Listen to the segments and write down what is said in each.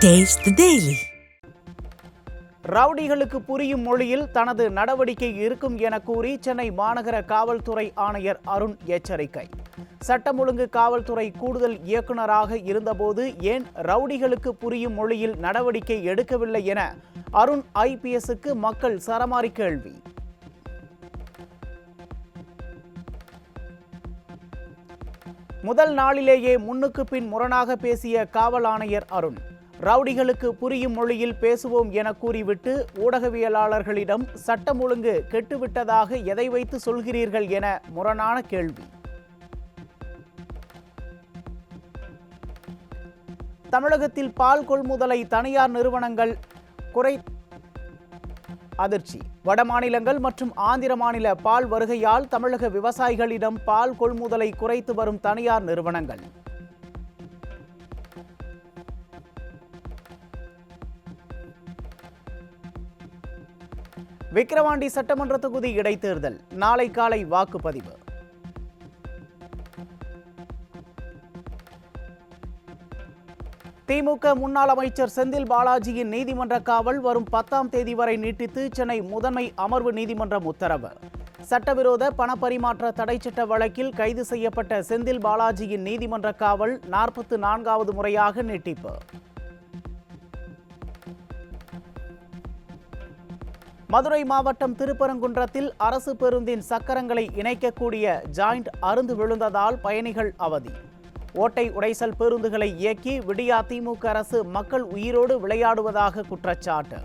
Taste the Daily. ரவுடிகளுக்கு புரியும் மொழியில் தனது நடவடிக்கை இருக்கும் என கூறி சென்னை மாநகர காவல்துறை ஆணையர் அருண் எச்சரிக்கை. சட்டம் ஒழுங்கு காவல்துறை கூடுதல் இயக்குநராக இருந்தபோது ஏன் ரவுடிகளுக்கு புரியும் மொழியில் நடவடிக்கை எடுக்கவில்லை என அருண் IPSக்கு மக்கள் சரமாரி கேள்வி. முதல் நாளிலேயே முன்னுக்கு பின் முரணாக பேசிய காவல் ஆணையர் அருண், ரவுடிகளுக்கு புரியும் மொழியில் பேசுவோம் என கூறிவிட்டு ஊடகவியலாளர்களிடம் சட்டம் ஒழுங்கு கெட்டுவிட்டதாக எதை வைத்து சொல்கிறீர்கள் என முரணான கேள்வி. தமிழகத்தில் பால் கொள்முதலை தனியார் நிறுவனங்கள் அதிர்ச்சி. வடமாநிலங்கள் மற்றும் ஆந்திர மாநில பால் வருகையால் தமிழக விவசாயிகளிடம் பால் கொள்முதலை குறைத்து வரும் தனியார் நிறுவனங்கள். விக்கிரவாண்டி சட்டமன்ற தொகுதி இடைத்தேர்தல் நாளை காலை வாக்குப்பதிவு. திமுக முன்னாள் அமைச்சர் செந்தில் பாலாஜியின் நீதிமன்ற காவல் வரும் 10ஆம் தேதி வரை நீட்டித்து சென்னை முதன்மை அமர்வு நீதிமன்றம் உத்தரவு. சட்டவிரோத பணப்பரிமாற்ற தடை சட்ட வழக்கில் கைது செய்யப்பட்ட செந்தில் பாலாஜியின் நீதிமன்ற காவல் 44வது முறையாக நீட்டிப்பு. மதுரை மாவட்டம் திருப்பரங்குன்றத்தில் அரசு பேருந்தின் சக்கரங்களை இணைக்கக்கூடிய ஜாயிண்ட் அறுந்து விழுந்ததால் பயணிகள் அவதி. ஓட்டை உடைசல் பேருந்துகளை இயக்கி விடியா திமுக அரசு மக்கள் உயிரோடு விளையாடுவதாக குற்றச்சாட்டு.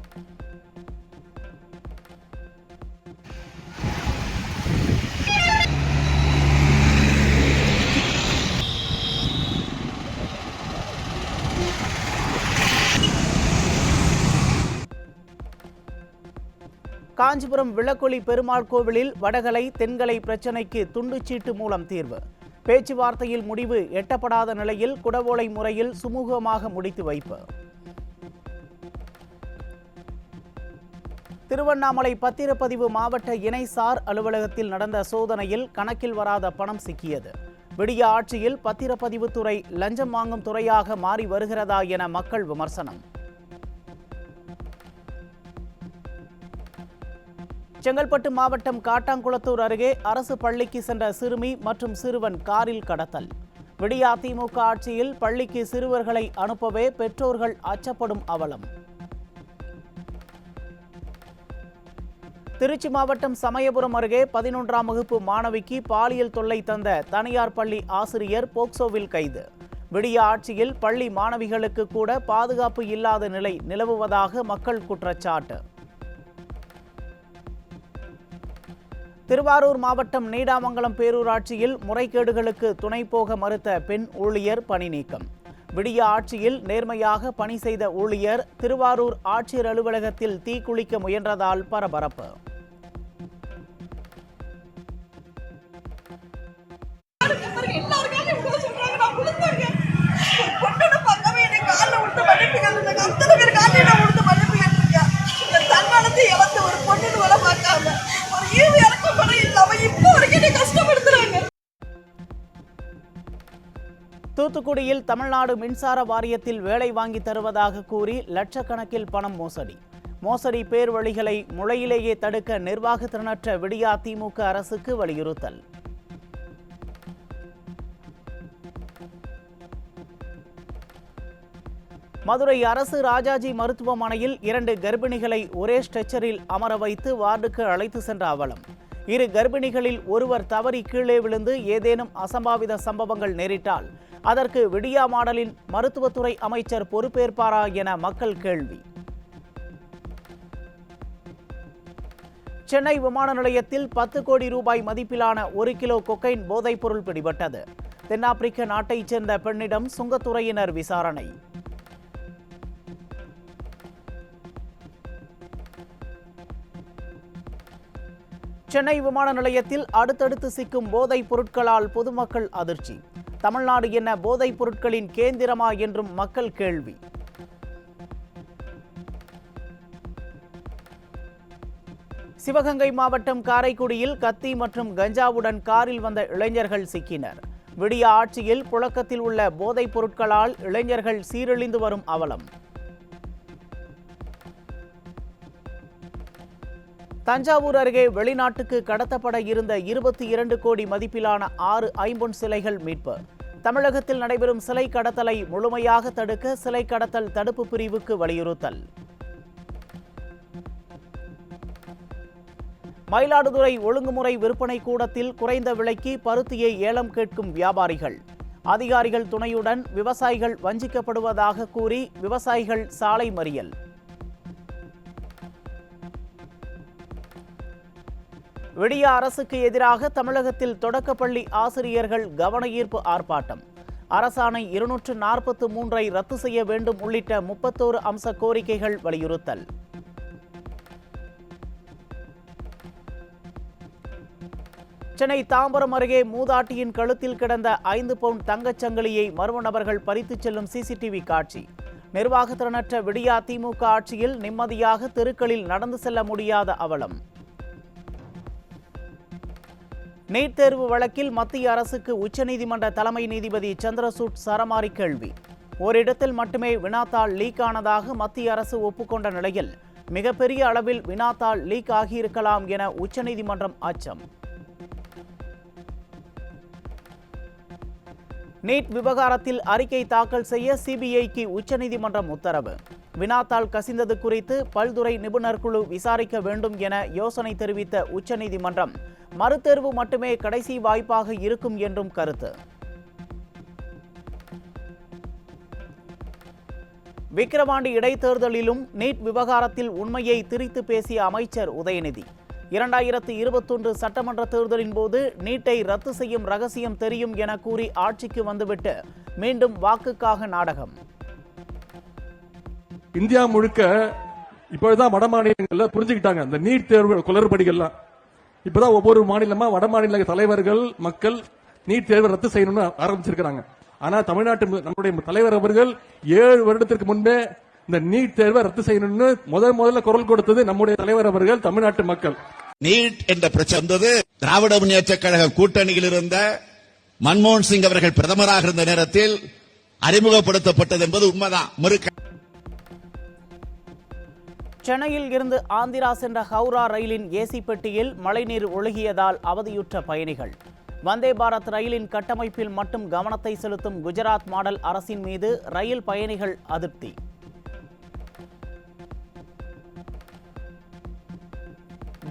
காஞ்சிபுரம் விளக்கொலி பெருமாள் கோவிலில் வடகலை தென்கலை பிரச்சினைக்கு துண்டுச்சீட்டு மூலம் தீர்வு. பேச்சுவார்த்தையில் முடிவு எட்டப்படாத நிலையில் குடவோலை முறையில் சுமூகமாக முடித்து வைப்பு. திருவண்ணாமலை பத்திரப்பதிவு மாவட்ட இணைசார் அலுவலகத்தில் நடந்த சோதனையில் கணக்கில் வராத பணம் சிக்கியது. விடிய ஆட்சியில் பத்திரப்பதிவுத்துறை லஞ்சம் வாங்கும் துறையாக மாறி வருகிறதா என மக்கள் விமர்சனம். செங்கல்பட்டு மாவட்டம் காட்டாங்குளத்தூர் அருகே அரசு பள்ளிக்கு சென்ற சிறுமி மற்றும் சிறுவன் காரில் கடத்தல். விடியா திமுக ஆட்சியில் பள்ளிக்கு சிறுவர்களை அனுப்பவே பெற்றோர்கள் அச்சப்படும் அவலம். திருச்சி மாவட்டம் சமயபுரம் அருகே 11ஆம் வகுப்பு மாணவிக்கு பாலியல் தொல்லை தந்த தனியார் பள்ளி ஆசிரியர் போக்சோவில் கைது. விடியா ஆட்சியில் பள்ளி மாணவிகளுக்கு கூட பாதுகாப்பு இல்லாத நிலை நிலவுவதாக மக்கள் குற்றச்சாட்டு. திருவாரூர் மாவட்டம் நீடாமங்கலம் பேரூராட்சியில் முறைகேடுகளுக்கு துணை போக மறுத்த பெண் ஊழியர் பணி நீக்கம். விடிய ஆட்சியில் நேர்மையாக பணி செய்த ஊழியர் திருவாரூர் ஆட்சியர் அலுவலகத்தில் தீக்குளிக்க முயன்றதால் பரபரப்பு. தூத்துக்குடியில் தமிழ்நாடு மின்சார வாரியத்தில் வேலை வாங்கி தருவதாக கூறி லட்சக்கணக்கில் பணம் மோசடி. மோசடி பேர் வழிகளை முளையிலேயே தடுக்க நிர்வாக திறனற்ற விடியா திமுக அரசுக்கு வலியுறுத்தல். மதுரை அரசு ராஜாஜி மருத்துவமனையில் 2 கர்ப்பிணிகளை ஒரே ஸ்ட்ரெச்சரில் அமர வைத்து வார்டுக்கு அழைத்து சென்ற அவலம். 2 கர்ப்பிணிகளில் ஒருவர் தவறி கீழே விழுந்து ஏதேனும் அசம்பாவித சம்பவங்கள் நேரிட்டால் அதற்கு விடியா மாடலின் மருத்துவத்துறை அமைச்சர் பொறுப்பேற்பாரா என மக்கள் கேள்வி. சென்னை விமான நிலையத்தில் 10 கோடி ரூபாய் மதிப்பிலான 1 கிலோ கொக்கைன் போதைப்பொருள் பிடிபட்டது. தென்னாப்பிரிக்க நாட்டைச் சேர்ந்த பெண்ணிடம் சுங்கத்துறையினர் விசாரணை. சென்னை விமான நிலையத்தில் அடுத்தடுத்து சிக்கும் போதைப் பொருட்களால் பொதுமக்கள் அதிர்ச்சி. தமிழ்நாடு என்ன போதைப் பொருட்களின் கேந்திரமா என்றும் மக்கள் கேள்வி. சிவகங்கை மாவட்டம் காரைக்குடியில் கத்தி மற்றும் கஞ்சாவுடன் காரில் வந்த இளைஞர்கள் சிக்கினர். விடிய ஆட்சியில் புழக்கத்தில் உள்ள போதைப் பொருட்களால் இளைஞர்கள் சீரழிந்து வரும் அவலம். தஞ்சாவூர் அருகே வெளிநாட்டுக்கு கடத்தப்பட இருந்த 22 கோடி மதிப்பிலான 6 ஐம்பொன் சிலைகள் மீட்பு. தமிழகத்தில் நடைபெறும் சிலை கடத்தலை முழுமையாக தடுக்க சிலை கடத்தல் தடுப்பு பிரிவுக்கு வலியுறுத்தல். மயிலாடுதுறை ஒழுங்குமுறை விற்பனை கூடத்தில் குறைந்த விலைக்கு பருத்தியை ஏலம் கேட்கும் வியாபாரிகள். அதிகாரிகள் துணையுடன் விவசாயிகள் வஞ்சிக்கப்படுவதாக கூறி விவசாயிகள் சாலை மறியல். விடிய அரசுக்கு எதிராக தமிழகத்தில் தொடக்கப்பள்ளி ஆசிரியர்கள் கவனஈர்ப்பு ஆர்ப்பாட்டம். அரசாணை 243 ரத்து செய்ய வேண்டும் உள்ளிட்ட 31 அம்ச கோரிக்கைகள் வலியுறுத்தல். சென்னை தாம்பரம் அருகே மூதாட்டியின் கழுத்தில் கிடந்த 5 பவுண்ட் தங்கச்சங்கிலியை மர்ம நபர்கள் பறித்துச் செல்லும் சிசிடிவி காட்சி. நிர்வாகத்திறனற்ற விடியா திமுக ஆட்சியில் நிம்மதியாக தெருக்களில் நடந்து செல்ல முடியாத அவலம். நீட் தேர்வு வழக்கில் மத்திய அரசுக்கு உச்சநீதிமன்ற தலைமை நீதிபதி சந்திரசூட் சரமாரி கேள்வி. ஓரிடத்தில் மட்டுமே வினாத்தாள் லீக் ஆனதாக மத்திய அரசு ஒப்புக்கொண்ட நிலையில் மிகப்பெரிய அளவில் வினாத்தாள் லீக் ஆகியிருக்கலாம் என உச்சநீதிமன்றம் அச்சம். நீட் விவகாரத்தில் அறிக்கை தாக்கல் செய்ய சிபிஐக்கு உச்சநீதிமன்றம் உத்தரவு. வினாத்தாள் கசிந்தது குறித்து பல்துறை நிபுணர் குழு விசாரிக்க வேண்டும் என யோசனை தெரிவித்த உச்சநீதிமன்றம் மறுதேர்வு மட்டுமே கடைசி வாய்ப்பாக இருக்கும் என்றும் கருத்து. விக்கிரவாண்டி இடைத்தேர்தலிலும் நீட் விவகாரத்தில் உண்மையை திரித்து பேசிய அமைச்சர் உதயநிதி. 2021 சட்டமன்ற தேர்தலின் போது நீட்டை ரத்து செய்யும் ரகசியம் தெரியும் என கூறி ஆட்சிக்கு வந்துவிட்டு மீண்டும் வாக்குக்காக நாடகம். இந்தியா முழுக்க இப்பதான் வட மாநிலங்கள்ல புரிஞ்சுக்கிட்டாங்க இந்த நீட் தேர்வு குளறுபடிகள்லாம். இப்பதான் ஒவ்வொரு மாநிலமா வட மாநில தலைவர்கள் மக்கள் நீட் தேர்வை ரத்து செய்யணும்னு ஆரம்பிச்சிருக்காங்க. ஆனா நம்முடைய தலைவர் அவர்கள் 7 வருடத்திற்கு முன்பே இந்த நீட் தேர்வை ரத்து செய்யணும்னு முதல்ல குரல் கொடுத்தது நம்முடைய தலைவர் அவர்கள், தமிழ்நாட்டு மக்கள். நீட் என்ற பிரச்சனை வந்தது திராவிட முன்னேற்ற கழக கூட்டணியில் இருந்த மன்மோகன் சிங் அவர்கள் பிரதமராக இருந்த நேரத்தில் அறிமுகப்படுத்தப்பட்டது என்பது உண்மைதான். சென்னையில் இருந்து ஆந்திரா சென்ற ஹவுரா ரயிலின் ஏசி பெட்டியில் மழைநீர் ஒழுகியதால் அவதியுற்ற பயணிகள். வந்தே பாரத் ரயிலின் கட்டமைப்பில் மட்டும் கவனத்தை செலுத்தும் குஜராத் மாடல் அரசின் மீது ரயில் பயணிகள் அதிருப்தி.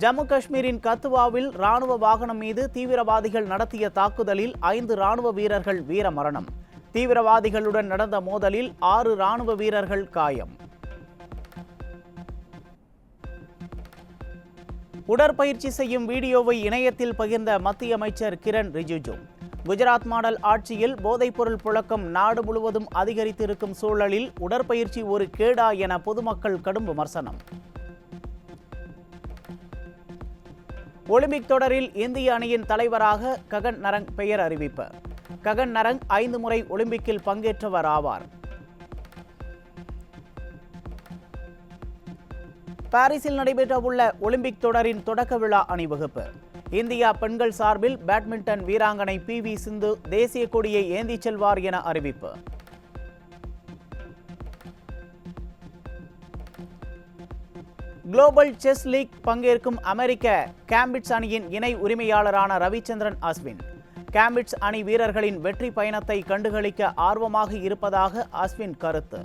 ஜம்மு காஷ்மீரின் கத்துவாவில் ராணுவ வாகனம் மீது தீவிரவாதிகள் நடத்திய தாக்குதலில் 5 ராணுவ வீரர்கள் வீரமரணம். தீவிரவாதிகளுடன் நடந்த மோதலில் 6 ராணுவ வீரர்கள் காயம். உடற்பயிற்சி செய்யும் வீடியோவை இணையத்தில் பகிர்ந்த மத்திய அமைச்சர் கிரண் ரிஜிஜு. குஜராத் மாடல் ஆட்சியில் போதைப்பொருள் புழக்கம் நாடு முழுவதும் அதிகரித்திருக்கும் சூழலில் உடற்பயிற்சி ஒரு கேடா என பொதுமக்கள் கடும் விமர்சனம். ஒலிம்பிக் தொடரில் இந்திய அணியின் தலைவராக ககன் நரங் பெயர் அறிவிப்பு. ககன் நரங் 5 முறை ஒலிம்பிக்கில் பங்கேற்றவர் ஆவார். பாரிஸில் நடைபெறவுள்ள ஒலிம்பிக் தொடரின் தொடக்க விழா அணிவகுப்பு. இந்தியா பெண்கள் சார்பில் பேட்மிண்டன் வீராங்கனை PV சிந்து தேசிய கொடியை ஏந்திச் செல்வார் என அறிவிப்பு. குளோபல் செஸ் லீக் பங்கேற்கும் அமெரிக்க கேம்பிட்ஸ் அணியின் இணை உரிமையாளரான ரவிச்சந்திரன் அஸ்வின். கேம்பிட்ஸ் அணி வீரர்களின் வெற்றி பயணத்தை கண்டுகளிக்க ஆர்வமாக இருப்பதாக அஸ்வின் கருத்து.